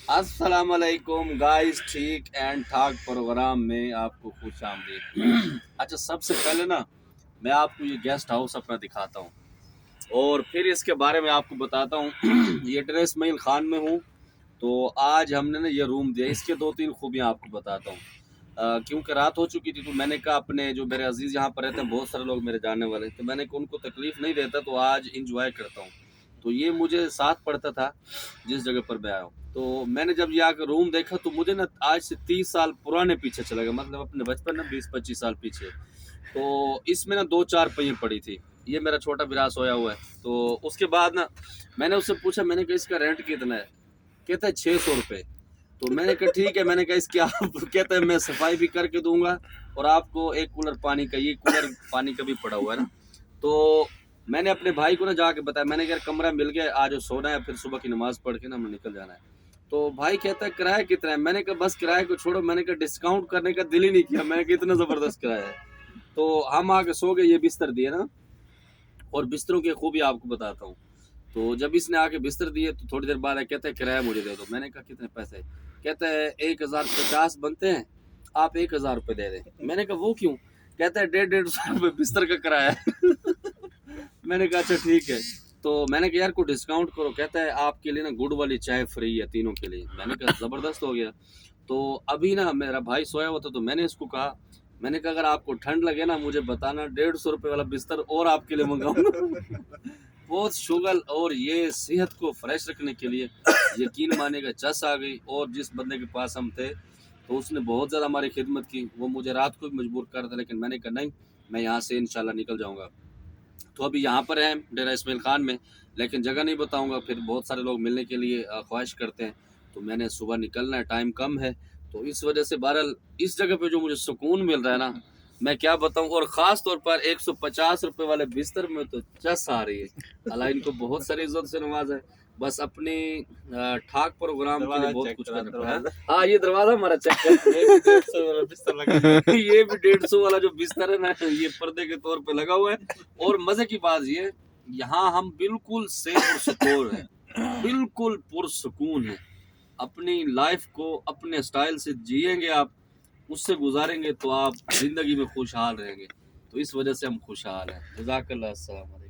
السلام علیکم گائز، ٹھیک اینڈ ٹھاک پروگرام میں آپ کو خوش آمدید۔ اچھا، سب سے پہلے نا میں آپ کو یہ گیسٹ ہاؤس اپنا دکھاتا ہوں اور پھر اس کے بارے میں آپ کو بتاتا ہوں۔ یہ ڈریس اسماعیل خان میں ہوں، تو آج ہم نے نا یہ روم دیا، اس کے 2-3 خوبیاں آپ کو بتاتا ہوں۔ کیونکہ رات ہو چکی تھی تو میں نے کہا اپنے جو میرے عزیز یہاں پر رہتے ہیں، بہت سارے لوگ میرے جاننے والے، تو میں نے کہا ان کو تکلیف نہیں دیتا تو آج انجوائے کرتا ہوں۔ تو یہ مجھے ساتھ پڑتا تھا جس جگہ پر میں آیا ہوں، تو میں نے جب یہ آ کے روم دیکھا تو مجھے نا آج سے 30 سال پرانے پیچھے چلا گیا، مطلب اپنے بچپن میں 20-25 سال پیچھے۔ تو اس میں نا 2-4 پہیے پڑی تھی، یہ میرا چھوٹا برا سویا ہوا ہے۔ تو اس کے بعد نا میں نے اس سے پوچھا، میں نے کہا اس کا رینٹ کتنا ہے؟ کہتا ہے 600 روپے۔ تو میں نے کہا ٹھیک ہے، میں نے کہا اس کی آپ کہتا ہے میں صفائی بھی کر کے دوں گا اور آپ کو ایک کولر پانی کا، یہ کولر پانی کا بھی پڑا ہوا ہے نا۔ تو میں نے اپنے بھائی کو نا جا کے بتایا، میں نے کہا کمرہ مل گیا، آج سونا ہے، پھر صبح کی نماز پڑھ کے نا ہمیں نکل جانا ہے۔ تو بھائی کہتا ہے کرایہ کتنا ہے؟ میں نے کہا بس کرایہ کو چھوڑو، میں نے کہا ڈسکاؤنٹ کرنے کا دل ہی نہیں کیا، میں نے کہا اتنا زبردست کرایہ ہے۔ تو ہم آ کے سو گئے، یہ بستر دیے نا، اور بستروں کی خوبی آپ کو بتاتا ہوں۔ تو جب اس نے آ کے بستر دیے تو تھوڑی دیر بعد کہتا ہے کرایہ مجھے دے دو۔ میں نے کہا کتنے پیسے؟ کہتا ہے 1050 بنتے ہیں، آپ 1000 روپے دے دیں۔ میں نے کہا وہ کیوں؟ کہتا ہے 150 روپے بستر کا کرایہ ہے۔ میں نے کہا اچھا ٹھیک ہے۔ تو میں نے کہا یار کوئی ڈسکاؤنٹ کرو۔ کہتا ہے آپ کے لیے نا گڑ والی چائے فری ہے تینوں کے لیے۔ میں نے کہا زبردست ہو گیا۔ تو ابھی نا میرا بھائی سویا ہوا تھا تو میں نے اس کو کہا، میں نے کہا اگر آپ کو ٹھنڈ لگے نا مجھے بتانا، 150 روپے والا بستر اور آپ کے لیے منگاؤں گا۔ بہت شغل، اور یہ صحت کو فریش رکھنے کے لیے یقین مانے گا چس آ گئی۔ اور جس بندے کے پاس ہم تھے تو اس نے بہت زیادہ ہماری خدمت کی، وہ مجھے رات کو بھی مجبور کر رہا تھا، لیکن میں نے کہا نہیں، میں یہاں سے انشاءاللہ نکل جاؤں گا۔ تو ابھی یہاں پر ہیں ڈیرہ اسماعیل خان میں، لیکن جگہ نہیں بتاؤں گا، پھر بہت سارے لوگ ملنے کے لیے خواہش کرتے ہیں، تو میں نے صبح نکلنا ہے، ٹائم کم ہے، تو اس وجہ سے بہرحال اس جگہ پہ جو مجھے سکون مل رہا ہے نا میں کیا بتاؤں۔ اور خاص طور پر 150 روپے والے بستر میں تو چس آ رہی ہے۔ اللہ ان کو بہت ساری عزت سے نوازا ہے، بس اپنی ٹھاک پروگرام کے لیے بہت کچھ کرنا پڑا ہے۔ ہاں یہ دروازہ ہمارا چیک کر، یہ بھی 150 والا جو بستر ہے نا یہ پردے کے طور پہ لگا ہوا ہے۔ اور مزے کی بات یہ، یہاں ہم بالکل سیف اور سکور ہیں، بالکل پرسکون ہیں۔ اپنی لائف کو اپنے سٹائل سے جئیں گے آپ، اس سے گزاریں گے تو آپ زندگی میں خوشحال رہیں گے۔ تو اس وجہ سے ہم خوشحال ہیں۔ جزاک اللہ، السلام علیکم۔